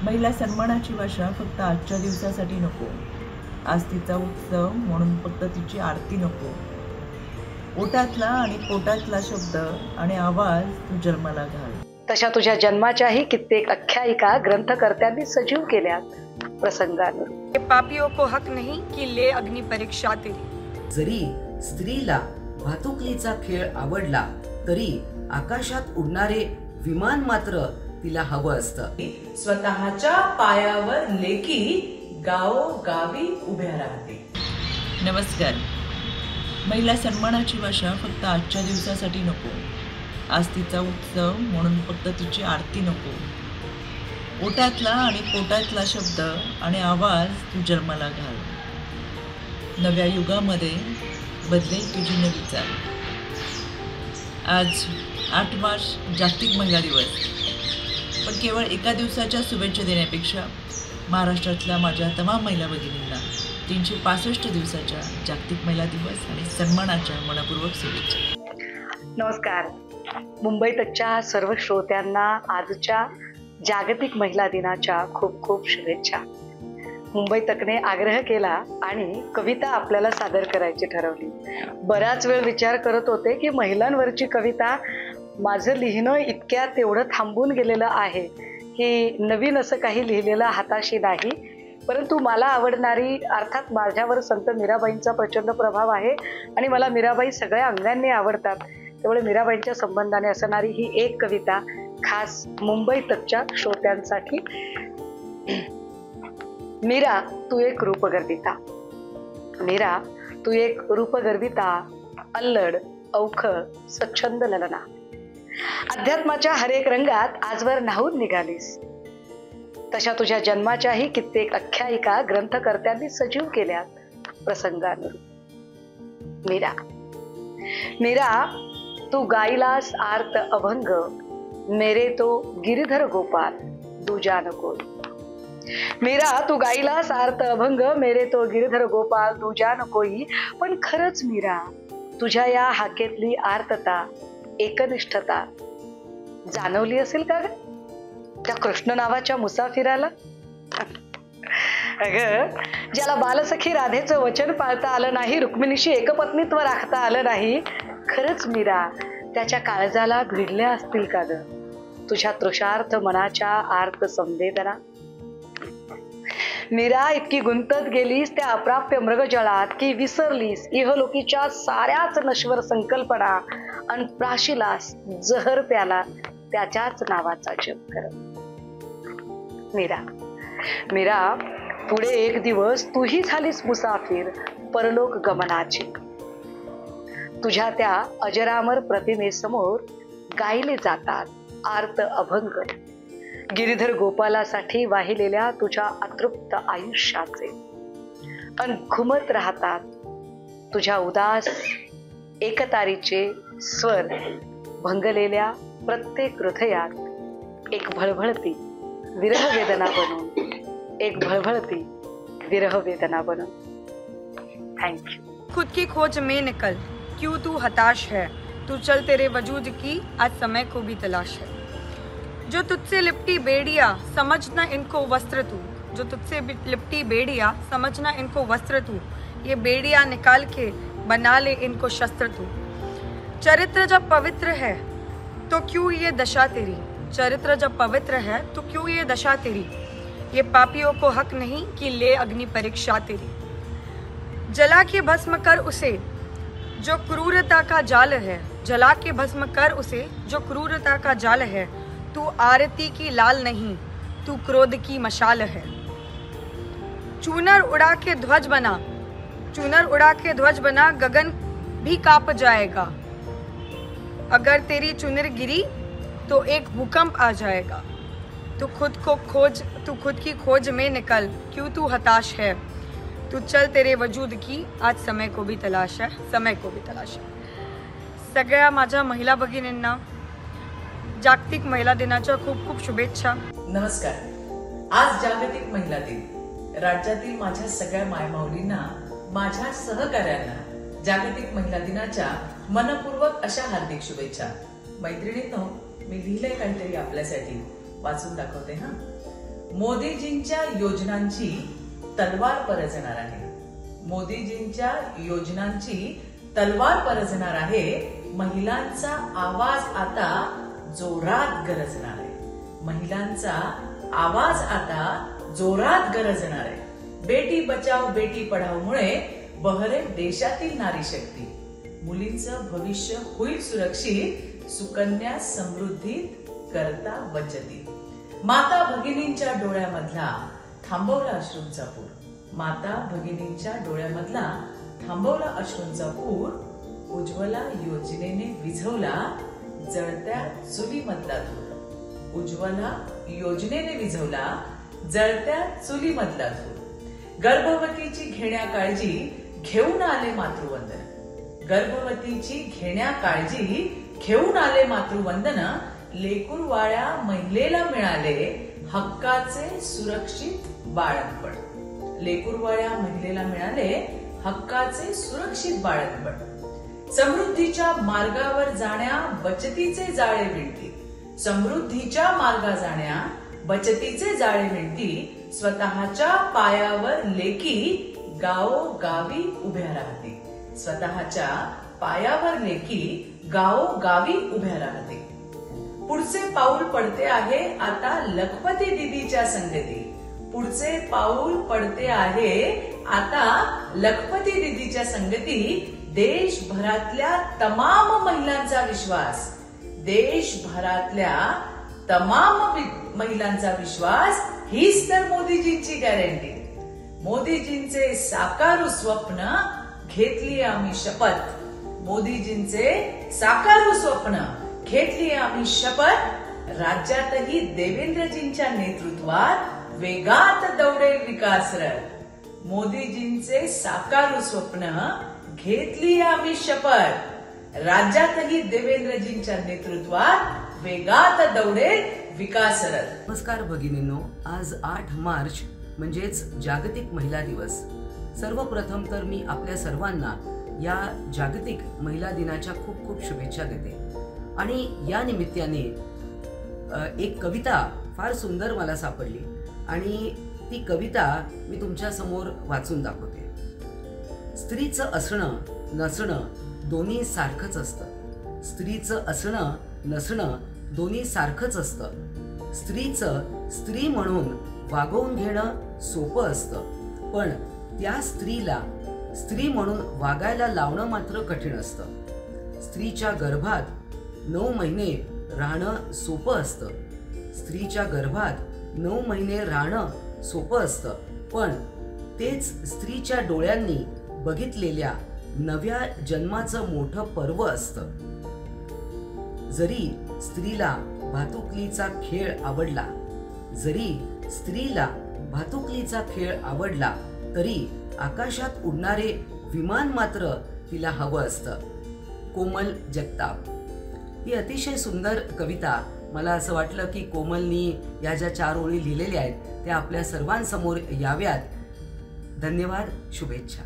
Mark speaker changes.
Speaker 1: महिला सन्मानाची भाषा फक्त आजच्या दिवसासाठी नको, आज तिचा उत्सव म्हणून फक्त तिची आरती नको. ओटातला आणि पोटातला शब्द आणि आवाज तू जन्माला घाल.
Speaker 2: तशा तुझ्या जन्माच्याही कित्येक आख्यायिका ग्रंथकर्त्यांनी सजीव केल्यात प्रसंगानं.
Speaker 3: पापियों को हक नहीं कि ले अग्नि परीक्षा तेरी.
Speaker 4: जरी स्त्रीला भातुकलीचा खेळ आवडला तरी आकाशात उडणारे विमान मात्र तिला हवं असतं.
Speaker 1: स्वतःच्या पायावर लेकी गावोगावी उभ्या राहते. नमस्कार. महिला सन्मानाची भाषा फक्त आजच्या दिवसासाठी नको, आज तिचा उत्सव म्हणून फक्त तिची आरती नको. ओटातला आणि पोटातला शब्द आणि आवाज तू जन्माला घाल. नव्या युगामध्ये बदलेल तुझी नवी चाल. आज 8 मार्च जागतिक महिला दिवस. पण केवळ एका दिवसाच्या शुभेच्छा देण्यापेक्षा महाराष्ट्रातल्या माझ्या तमाम महिला भगिनींना 365 दिवसाच्या जागतिक महिला दिवस आणि सन्मानाच्या मनपूर्वक शुभेच्छा.
Speaker 2: नमस्कार. मुंबई तकच्या सर्व श्रोत्यांना आजच्या जागतिक महिला दिनाच्या खूप खूप शुभेच्छा. मुंबई तकने आग्रह केला आणि कविता आपल्याला सादर करायची ठरवली. बराच वेळ विचार करत होते की महिलांवरची कविता माझं लिहिणं इतक्या तेवढं थांबून गेलेलं आहे की नवीन असं काही लिहिलेलं हाताशी नाही. परंतु मला आवडणारी, अर्थात माझ्यावर संत मीराबाईंचा प्रचंड प्रभाव आहे आणि मला मीराबाई सगळ्या अंगांनी आवडतात. त्यामुळे मीराबाईंच्या संबंधाने असणारी ही एक कविता खास मुंबई तकच्या श्रोत्यांसाठी. मीरा तू एक रूपगर्विता. मीरा तू एक रूपगर्विता, अल्लड, अवखळ, स्वच्छंद ललना. अध्यात्माच्या हरेक रंगात आजवर न्हाऊन निघालीस. तशा तुझ्या जन्माच्याही कित्येक आख्यायिका ग्रंथकर्त्यांनी सजीव केल्यात प्रसंगानं. मीरा. मीरा तू गाईलास आर्त अभंग, मेरे तो गिरिधर गोपाल दुजा नको. मीरा तू गाईलास आर्त अभंग, मेरे तो गिरिधर गोपाल दुजा नकोई. पण खरंच मीरा तुझ्या या हाकेतली आर्तता, एकनिष्ठता जाणवली असेल का ग त्या कृष्ण नावाच्या मुसाफिराला? अगं, ज्याला बालसखी राधेचं वचन पाळता आलं नाही, रुक्मिणीशी एकपत्नीत्व राखता आलं नाही, खरंच मीरा त्याच्या काळजाला भिडल्या असतील का ग तुझ्या तृषार्थ मनाच्या आर्त संवेदना? मीरा इतकी गुंतत गेलीस त्या अप्राप्य मृगजळात की विसरलीस इहलोकीच्या साऱ्याच नश्वर संकल्पना आणि प्राशिलास जहर प्याला त्याच्याच नावाचा जप करत. मीरा. मीरा पुढे एक दिवस तूही झालीस मुसाफिर परलोक गमनाची. तुझ्या त्या अजरामर प्रतिमेसमोर गायले जातात आर्त अभंग, गिरिधर गोपालासाठी वाहिलेल्या तुझ्या अतृप्त आयुष्याचे. अन घुमत राहतात तुझ्या उदास एकतारीचे स्वर भंगलेल्या प्रत्येक हृदयात एक भळभळती विरह वेदना बनून, एक भळभळती विरह वेदना बनून. थँक्यू.
Speaker 3: खुद की खोज में निकल, क्यों तू हताश है, तू चल तेरे वजूद की आज समय को भी तलाश है. जो तुझसे लिपटी बेड़िया समझना इनको वस्त्र तू, जो तुझसे लिपटी बेड़िया समझना इनको वस्त्र तू, ये बेड़िया निकाल के बना ले इनको शस्त्र तू. चरित्र जब पवित्र है तो क्यों ये दशा तेरी, चरित्र जब पवित्र है तो क्यों ये दशा तेरी. ये पापियों को हक नहीं कि ले अग्नि परीक्षा तेरी. जला के भस्म कर उसे जो क्रूरता का जाल है, जला के भस्म कर उसे जो क्रूरता का जाल है. तू आरती की लाल नहीं, तू क्रोध की मशाल है. चूनर उड़ा के ध्वज बना, चूनर उड़ा के ध्वज बना, गगन भी कांप जाएगा. अगर तेरी चुनर गिरी तो एक भूकंप आ जाएगा. तू खुद की खोज में निकल, क्यों तू हताश है, तू चल तेरे वजूद की आज समय को भी तलाश है, समय को भी तलाश है. सगळ्या माझ्या महिला भगिनींना जागतिक महिला दिनाच्या खूप खूप शुभेच्छा.
Speaker 1: नमस्कार. आज जागतिक महिला दिन. राज्यातील माझ्या सगळ्या मायमाऊलींना, माझ्या सहकाऱ्यांना जागतिक महिला दिनाच्या मनपूर्वक अशा हार्दिक शुभेच्छा. मैत्रिणींनो, मी लिहिलंय काहीतरी आपल्यासाठी, वाचून दाखवते. मोदीजींच्या योजनांची तलवार परजणार आहे. मोदीजींच्या योजनांची तलवार परजणार आहे. महिलांचा आवाज आता जोरात गरजणार आहे. महिलांचा आवाज आता जोरात गरजणार आहे. बेटी बचाव बेटी पढाव मुळे बहरेल देशातील नारी शक्ती. मुलींचं भविष्य होईल सुरक्षित. सुकन्या समृद्धीत करता बचती. माता भगिनींच्या डोळ्यामधला थांबवला अश्रूंचा पूर. माता भगिनींच्या डोळ्यामधला थांबवला अश्रूंचा पूर. उज्ज्वला योजनेने विझवला जळत्या चुलीमधला धूर. उज्ज्वला योजनेने विझवला जळत्या चुलीमधला धूर. गर्भवतीची घेण्या काळजी घेऊन आले मातृवंदन. गर्भवतीची घेण्या काळजी घेऊन आले मातृवंदन. लेकूरवाळ्या महिलेला मिळाले हक्काचे सुरक्षित बाळंतपण. लेकूरवाळ्या महिलेला मिळाले हक्काचे सुरक्षित बाळंतपण. समृद्धीच्या मार्गावर जाण्या बचतीचे जाळे विणती. समृद्धीच्या मार्गा जाण्या बचतीचे जाळे विणती. स्वतःच्या पायावर लेकी गावोगावी उभ्या राहते. स्वतःच्या पायावर लेकी गावोगावी उभ्या राहते. पुढचे पाऊल पडते आहे आता लखपती दीदीच्या संगती. पुढचे पाऊल पडते आहे आता लखपती दीदीच्या संगती. देशभरातल्या तमाम महिलांचा विश्वास. देशभरातल्या तमाम महिलांचा विश्वास. हीच तर मोदीजींची गॅरंटी. मोदीजींचे साकारू स्वप्न घेतली आम्ही शपथ. मोदीजींचे साकारू स्वप्न घेतली आम्ही शपथ. राज्यातही देवेंद्रजींच्या नेतृत्वात वेगात दौडेल विकास रथ. मोदीजींचे साकारू स्वप्न घेतली आम्ही शपथ. राज्यातही देवेंद्रजींच्या नेतृत्वात वेगात दौडेल विकास रथ.
Speaker 4: नमस्कार भगिनींनो, आज 8 मार्च म्हणजेच जागतिक महिला दिवस. सर्वप्रथम तर मी आपल्या सर्वांना या जागतिक महिला दिनाच्या खूप खूप शुभेच्छा देते. आणि या निमित्ताने एक कविता फार सुंदर मला सापडली आणि ती कविता मी तुमच्या समोर वाचून दाखवते. स्त्रीचं असणं नसणं दोन्ही सारखंच असतं. स्त्रीचं असणं नसणं दोन्ही सारखंच असतं. स्त्रीचं स्त्री म्हणून वागवून घेणं सोपं असतं, पण त्या स्त्रीला स्त्री म्हणून वागायला लावणं मात्र कठीण असतं. स्त्रीच्या गर्भात 9 महिने राहणं सोपं असतं. स्त्रीच्या गर्भात 9 महिने राहणं सोपं असतं, पण तेच स्त्रीच्या डोळ्यांनी बघितलेल्या नव्या जन्माचं मोठं पर्व असतं. जरी स्त्रीला भातुकलीचा खेळ आवडला, जरी स्त्रीला भातुकलीचा खेळ आवडला, तरी आकाशात उडणारे विमान मात्र तिला हवं असतं. कोमल जगताप. ही अतिशय सुंदर कविता. मला असं वाटलं की कोमलनी या ज्या 4 ओळी लिहिलेल्या आहेत त्या आपल्या सर्वांसमोर याव्यात. धन्यवाद. शुभेच्छा.